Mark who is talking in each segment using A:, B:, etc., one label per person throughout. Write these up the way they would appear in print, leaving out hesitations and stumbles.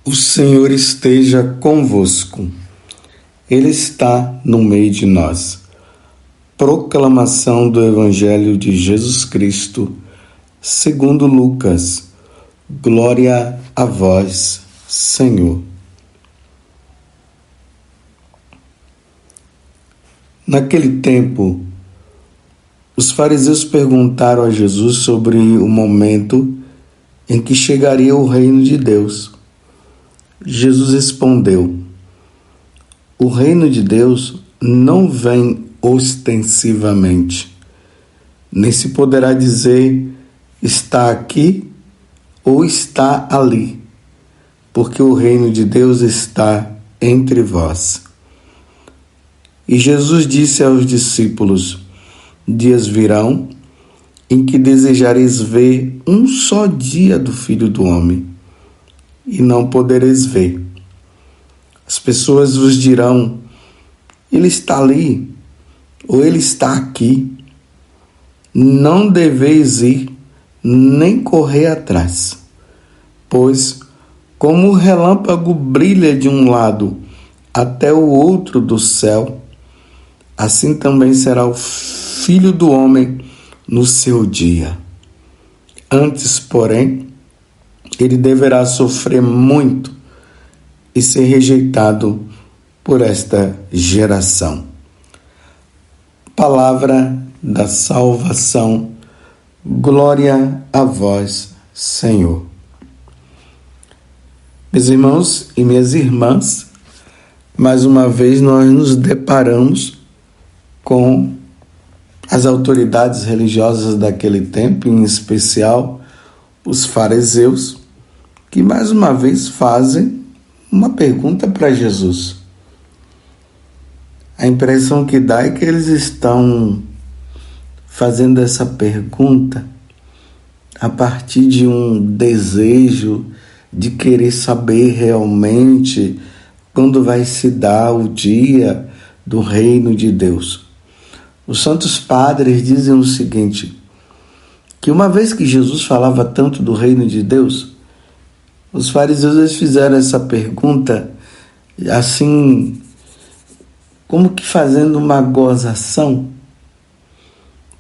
A: O Senhor esteja convosco. Ele está no meio de nós. Proclamação do Evangelho de Jesus Cristo, segundo Lucas. Glória a vós, Senhor. Naquele tempo, os fariseus perguntaram a Jesus sobre o momento em que chegaria o reino de Deus. Jesus respondeu: o reino de Deus não vem ostensivamente, nem se poderá dizer está aqui ou está ali, porque o reino de Deus está entre vós. E Jesus disse aos discípulos: dias virão em que desejareis ver um só dia do Filho do Homem, e não podereis ver. As pessoas vos dirão: ele está ali, ou ele está aqui. Não deveis ir, nem correr atrás, pois como o relâmpago brilha de um lado até o outro do céu, assim também será o Filho do Homem no seu dia. Antes, porém, ele deverá sofrer muito e ser rejeitado por esta geração. Palavra da salvação. Glória a vós, Senhor. Meus irmãos e minhas irmãs, mais uma vez nós nos deparamos com as autoridades religiosas daquele tempo, em especial os fariseus, que mais uma vez fazem uma pergunta para Jesus. A impressão que dá é que eles estão fazendo essa pergunta a partir de um desejo de querer saber realmente quando vai se dar o dia do reino de Deus. Os santos padres dizem o seguinte, que uma vez que Jesus falava tanto do reino de Deus, os fariseus eles fizeram essa pergunta assim, como que fazendo uma gozação.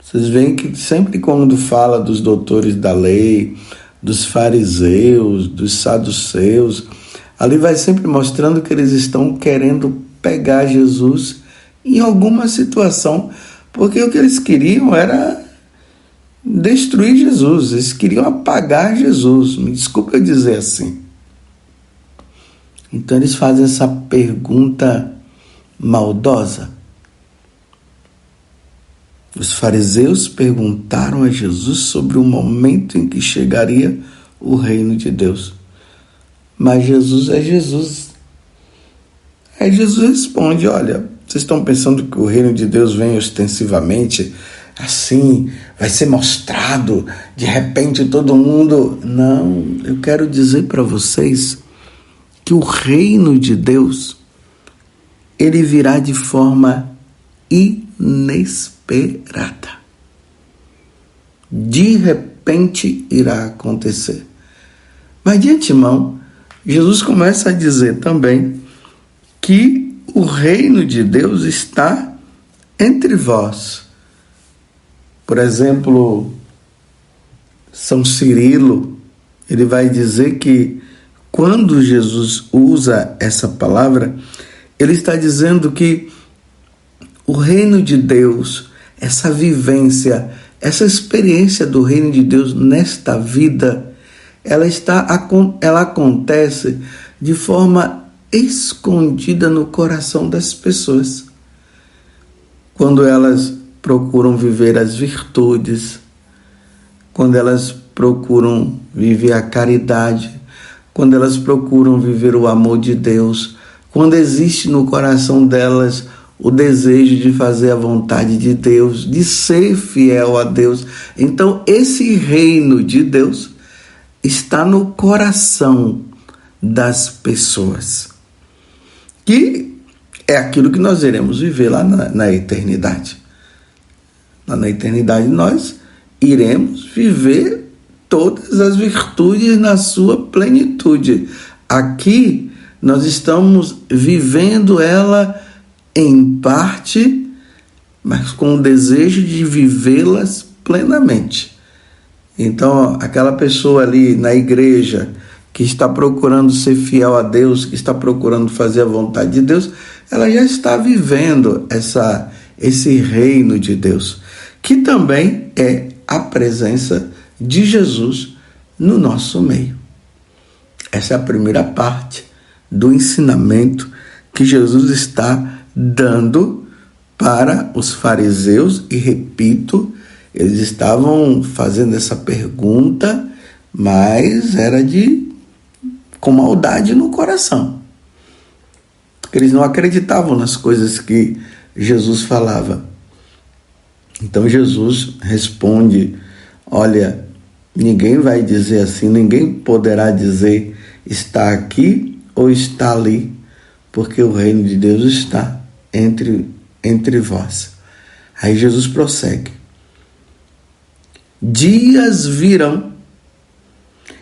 A: Vocês veem que sempre quando fala dos doutores da lei, dos fariseus, dos saduceus, ali vai sempre mostrando que eles estão querendo pegar Jesus em alguma situação, porque o que eles queriam era destruir Jesus, eles queriam apagar Jesus, me desculpa eu dizer assim. Então eles fazem essa pergunta maldosa. Os fariseus perguntaram a Jesus sobre o momento em que chegaria o reino de Deus. Mas Jesus é Jesus. Aí Jesus responde: olha, vocês estão pensando que o reino de Deus vem ostensivamente, assim, vai ser mostrado, de repente todo mundo... Não, eu quero dizer para vocês que o reino de Deus, ele virá de forma inesperada. De repente irá acontecer. Mas de antemão, Jesus começa a dizer também que o reino de Deus está entre vós. Por exemplo, São Cirilo, ele vai dizer que quando Jesus usa essa palavra, ele está dizendo que o reino de Deus, essa vivência, essa experiência do reino de Deus nesta vida, ela acontece de forma escondida no coração das pessoas. Quando elas procuram viver as virtudes, quando elas procuram viver a caridade, quando elas procuram viver o amor de Deus, quando existe no coração delas o desejo de fazer a vontade de Deus, de ser fiel a Deus. Então, esse reino de Deus está no coração das pessoas, que é aquilo que nós iremos viver lá na eternidade. Lá na eternidade nós iremos viver todas as virtudes na sua plenitude. Aqui nós estamos vivendo ela em parte, mas com o desejo de vivê-las plenamente. Então, aquela pessoa ali na igreja que está procurando ser fiel a Deus, que está procurando fazer a vontade de Deus, ela já está vivendo esse reino de Deus, que também é a presença de Jesus no nosso meio. Essa é a primeira parte do ensinamento que Jesus está dando para os fariseus, e repito, eles estavam fazendo essa pergunta, mas era com maldade no coração. Porque eles não acreditavam nas coisas que Jesus falava. Então Jesus responde: olha, ninguém vai dizer assim, ninguém poderá dizer está aqui ou está ali, porque o reino de Deus está entre vós. Aí Jesus prossegue: dias virão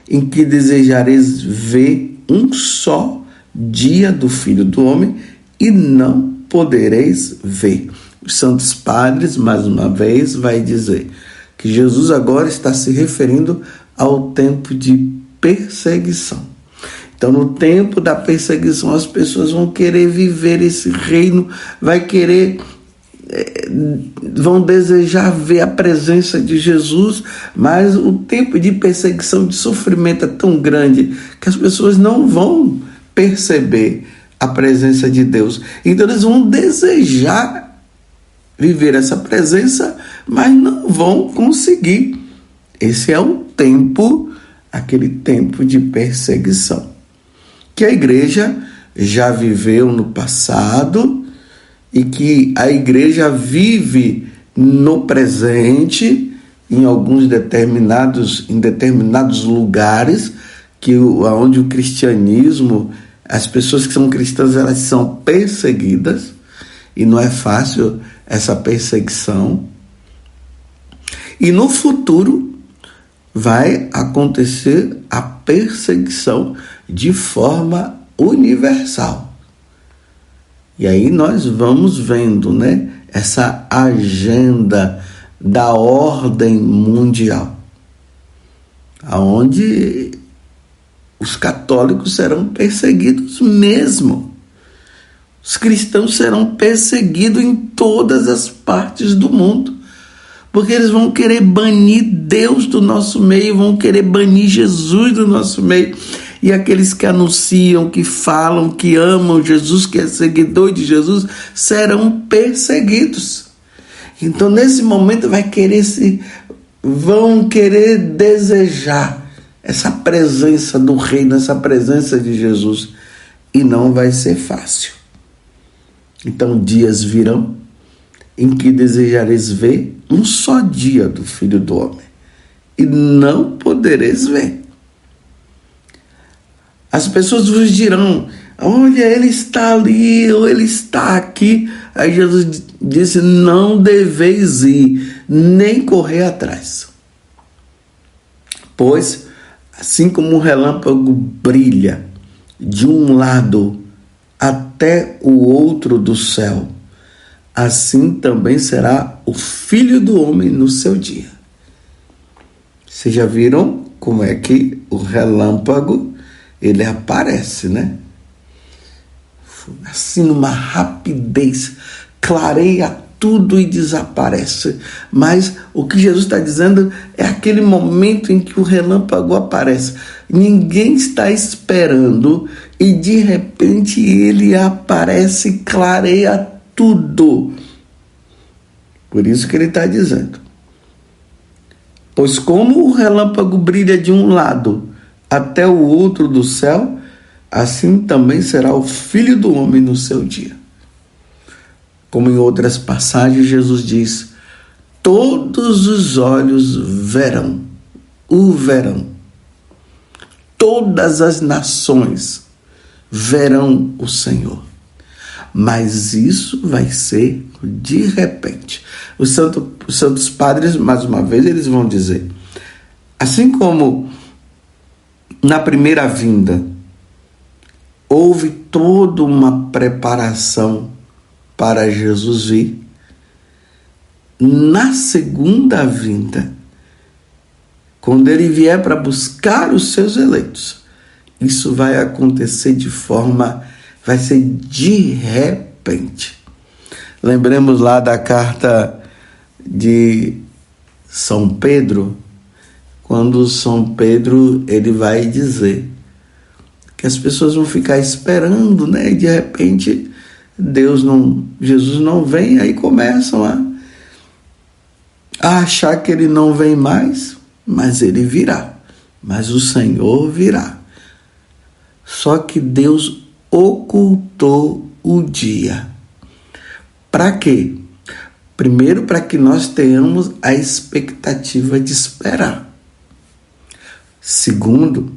A: em que desejareis ver um só dia do Filho do Homem e não podereis ver. Os santos padres, mais uma vez, vai dizer que Jesus agora está se referindo ao tempo de perseguição. Então, no tempo da perseguição, as pessoas vão querer viver esse reino, vão desejar ver a presença de Jesus, mas o tempo de perseguição, de sofrimento é tão grande que as pessoas não vão perceber a presença de Deus. Então eles vão desejar viver essa presença, mas não vão conseguir. Esse é o tempo, aquele tempo de perseguição, que a igreja já viveu no passado e que a igreja vive no presente, em determinados lugares, onde o cristianismo, as pessoas que são cristãs, elas são perseguidas, e não é fácil essa perseguição. E no futuro vai acontecer a perseguição de forma universal. E aí nós vamos vendo, essa agenda da ordem mundial, onde os católicos serão perseguidos mesmo. Os cristãos serão perseguidos em todas as partes do mundo, porque eles vão querer banir Deus do nosso meio, vão querer banir Jesus do nosso meio. E aqueles que anunciam, que falam, que amam Jesus, que é seguidor de Jesus, serão perseguidos. Então, nesse momento, vão querer desejar essa presença do reino, essa presença de Jesus, e não vai ser fácil. Então, dias virão em que desejareis ver um só dia do Filho do Homem, e não podereis ver. As pessoas vos dirão: olha, ele está ali, ou ele está aqui. Aí Jesus disse: não deveis ir, nem correr atrás. Pois, assim como o relâmpago brilha de um lado até o outro do céu, assim também será o Filho do Homem no seu dia. Vocês já viram como é que o relâmpago, ele aparece, assim, numa rapidez, clareia tudo e desaparece. Mas o que Jesus está dizendo é aquele momento em que o relâmpago aparece. Ninguém está esperando e de repente ele aparece e clareia tudo. Por isso que ele está dizendo: pois como o relâmpago brilha de um lado até o outro do céu, assim também será o Filho do Homem no seu dia. Como em outras passagens, Jesus diz: todos os olhos o verão. Todas as nações verão o Senhor. Mas isso vai ser de repente. Os santos padres, mais uma vez, eles vão dizer: assim como na primeira vinda houve toda uma preparação para Jesus vir. Na segunda vinda, quando ele vier para buscar os seus eleitos, isso vai acontecer vai ser de repente. Lembremos lá da carta de São Pedro, quando São Pedro ele vai dizer que as pessoas vão ficar esperando, né? E de repente Jesus não vem, aí começam a achar que ele não vem mais, mas ele virá, mas o Senhor virá. Só que Deus ocultou o dia. Para quê? Primeiro, para que nós tenhamos a expectativa de esperar. Segundo,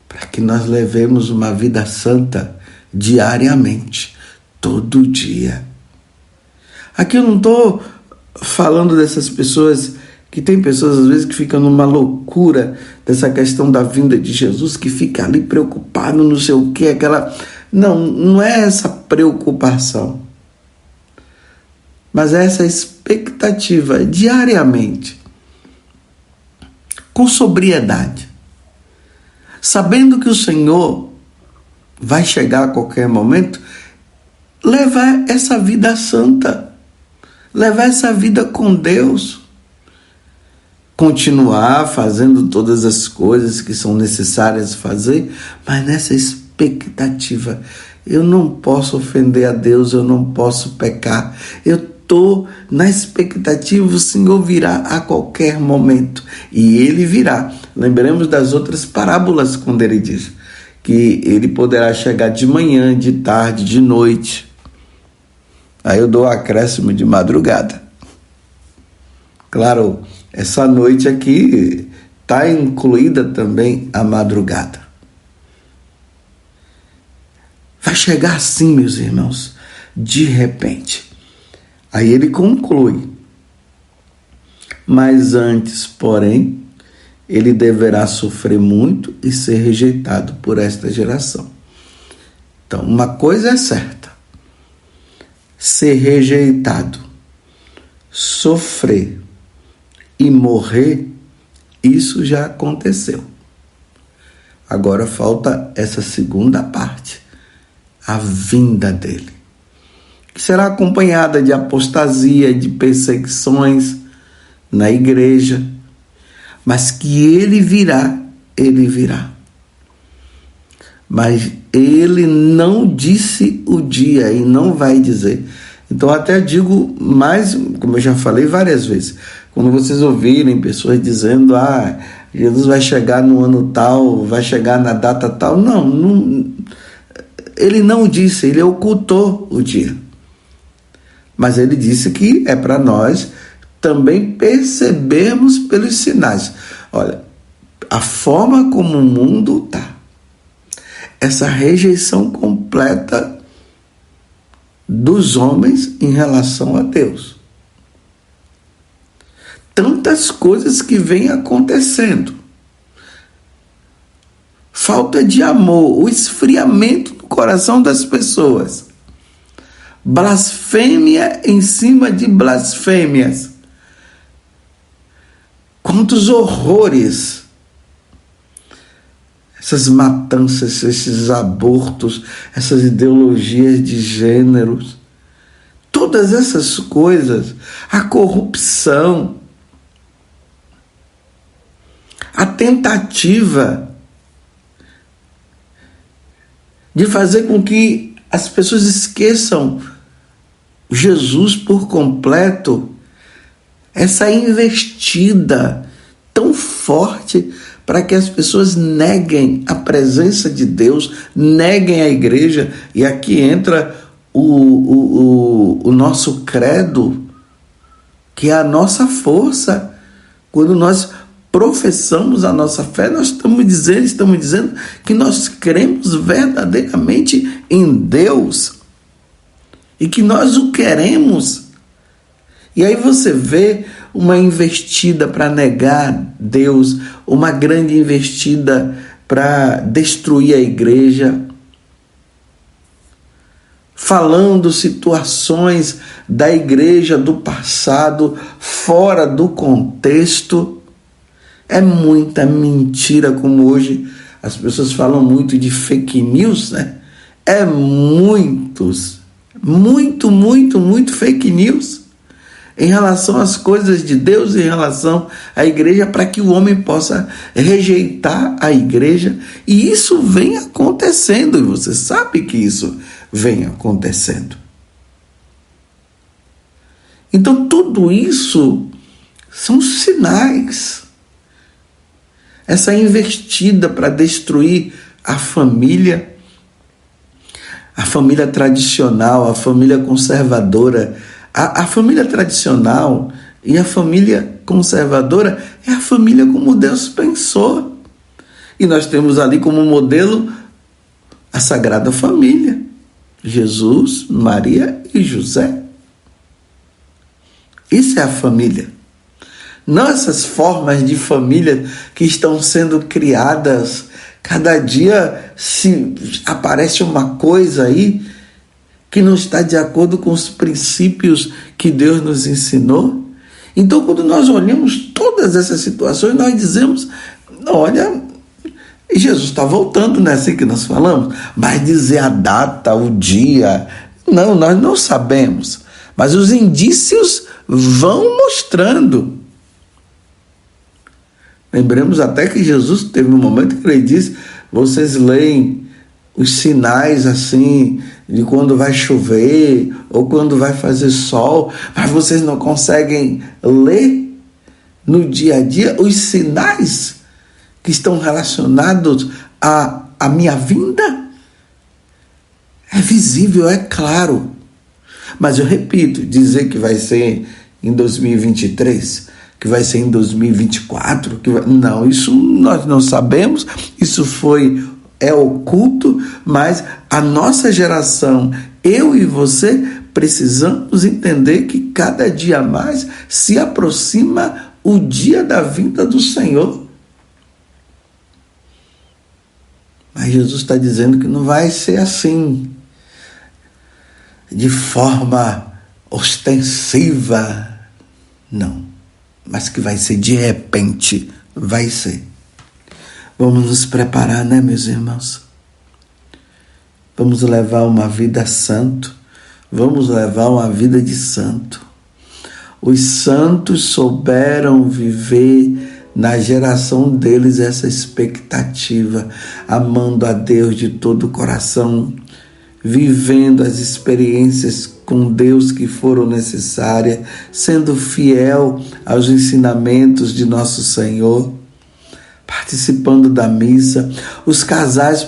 A: para que nós levemos uma vida santa diariamente, todo dia. Aqui eu não estou falando dessas pessoas, que tem pessoas às vezes que ficam numa loucura dessa questão da vinda de Jesus, que fica ali preocupado, não sei o que, não é essa preocupação, mas é essa expectativa diariamente, com sobriedade, sabendo que o Senhor vai chegar a qualquer momento, levar essa vida santa, levar essa vida com Deus, continuar fazendo todas as coisas que são necessárias fazer, mas nessa expectativa. Eu não posso ofender a Deus, eu não posso pecar, eu estou na expectativa, o Senhor virá a qualquer momento, e Ele virá. Lembremos das outras parábolas, quando Ele diz que Ele poderá chegar de manhã, de tarde, de noite. Aí eu dou o acréscimo de madrugada. Claro, essa noite aqui está incluída também a madrugada. Vai chegar assim, meus irmãos, de repente. Aí ele conclui: mas antes, porém, ele deverá sofrer muito e ser rejeitado por esta geração. Então, uma coisa é certa: ser rejeitado, sofrer e morrer, isso já aconteceu. Agora falta essa segunda parte, a vinda dele, que será acompanhada de apostasia, de perseguições na igreja, mas que ele virá. Mas ele não disse o dia e não vai dizer. Então até digo mais, como eu já falei várias vezes, quando vocês ouvirem pessoas dizendo: Jesus vai chegar no ano tal, vai chegar na data tal, não, ele não disse, ele ocultou o dia. Mas ele disse que é para nós também percebermos pelos sinais. Olha, a forma como o mundo está, essa rejeição completa dos homens em relação a Deus. Tantas coisas que vêm acontecendo. Falta de amor, o esfriamento do coração das pessoas. Blasfêmia em cima de blasfêmias. Quantos horrores! Essas matanças, esses abortos, essas ideologias de gêneros, todas essas coisas, a corrupção, a tentativa de fazer com que as pessoas esqueçam Jesus por completo, essa investida tão forte para que as pessoas neguem a presença de Deus, neguem a igreja. E aqui entra o nosso credo, que é a nossa força. Quando nós professamos a nossa fé, nós estamos dizendo que nós cremos verdadeiramente em Deus e que nós o queremos. E aí você vê uma investida para negar Deus, uma grande investida para destruir a igreja. falando situações da igreja do passado fora do contexto. É muita mentira, como hoje as pessoas falam muito de fake news, né? É muito fake news em relação às coisas de Deus, em relação à igreja, para que o homem possa rejeitar a igreja. E isso vem acontecendo, e você sabe que isso vem acontecendo. Então, tudo isso são sinais. Essa investida para destruir a família tradicional, a família conservadora. A família tradicional e a família conservadora é a família como Deus pensou. E nós temos ali como modelo a Sagrada Família: Jesus, Maria e José. Isso é a família. Não essas formas de família que estão sendo criadas. Cada dia se aparece uma coisa aí que não está de acordo com os princípios que Deus nos ensinou. Então, quando nós olhamos todas essas situações, nós dizemos: olha, Jesus está voltando, não é assim que nós falamos? Mas dizer a data, o dia, não, nós não sabemos. Mas os indícios vão mostrando. Lembremos até que Jesus teve um momento que ele disse: vocês leem os sinais assim, de quando vai chover ou quando vai fazer sol, mas vocês não conseguem ler no dia a dia os sinais que estão relacionados à minha vinda? É visível, é claro. Mas eu repito, dizer que vai ser em 2023, que vai ser em 2024, não, isso nós não sabemos, isso é oculto, mas a nossa geração, eu e você, precisamos entender que cada dia mais se aproxima o dia da vinda do Senhor. Mas Jesus está dizendo que não vai ser assim, de forma ostensiva, não, mas que vai ser de repente, vai ser. Vamos nos preparar, né, meus irmãos? Vamos levar uma vida santo, vamos levar uma vida de santo. Os santos souberam viver na geração deles essa expectativa, amando a Deus de todo o coração, vivendo as experiências com Deus que foram necessárias, sendo fiel aos ensinamentos de nosso Senhor, participando da missa. Os casais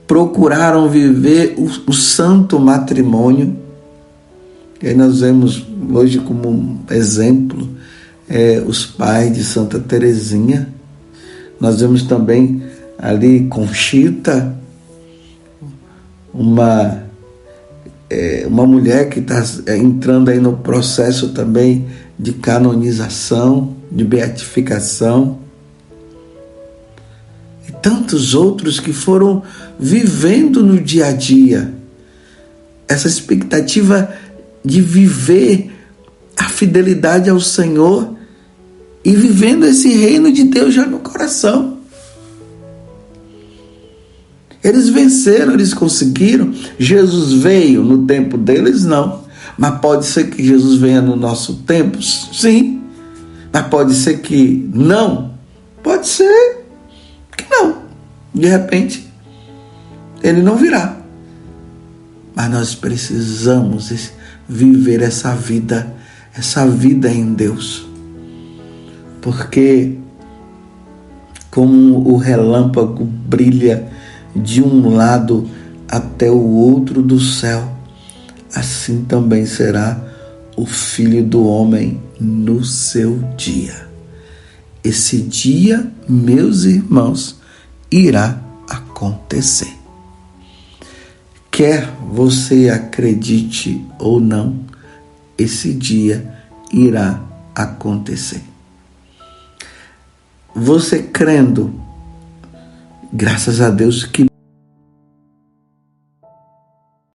A: procuraram viver o santo matrimônio. E aí nós vemos hoje como um exemplo os pais de Santa Teresinha. Nós vemos também ali Conchita, uma mulher que está entrando aí no processo também de canonização, de beatificação. E tantos outros que foram vivendo no dia a dia essa expectativa de viver a fidelidade ao Senhor e vivendo esse reino de Deus já no coração. Eles venceram, eles conseguiram. Jesus veio no tempo deles? Não. Mas pode ser que Jesus venha no nosso tempo? Sim. Mas pode ser que não? Pode ser que não. De repente, ele não virá. Mas nós precisamos viver essa vida em Deus. Porque como o relâmpago brilha de um lado até o outro do céu, assim também será o Filho do Homem no seu dia. Esse dia, meus irmãos, irá acontecer. Quer você acredite ou não, esse dia irá acontecer. Você crendo, graças a Deus, que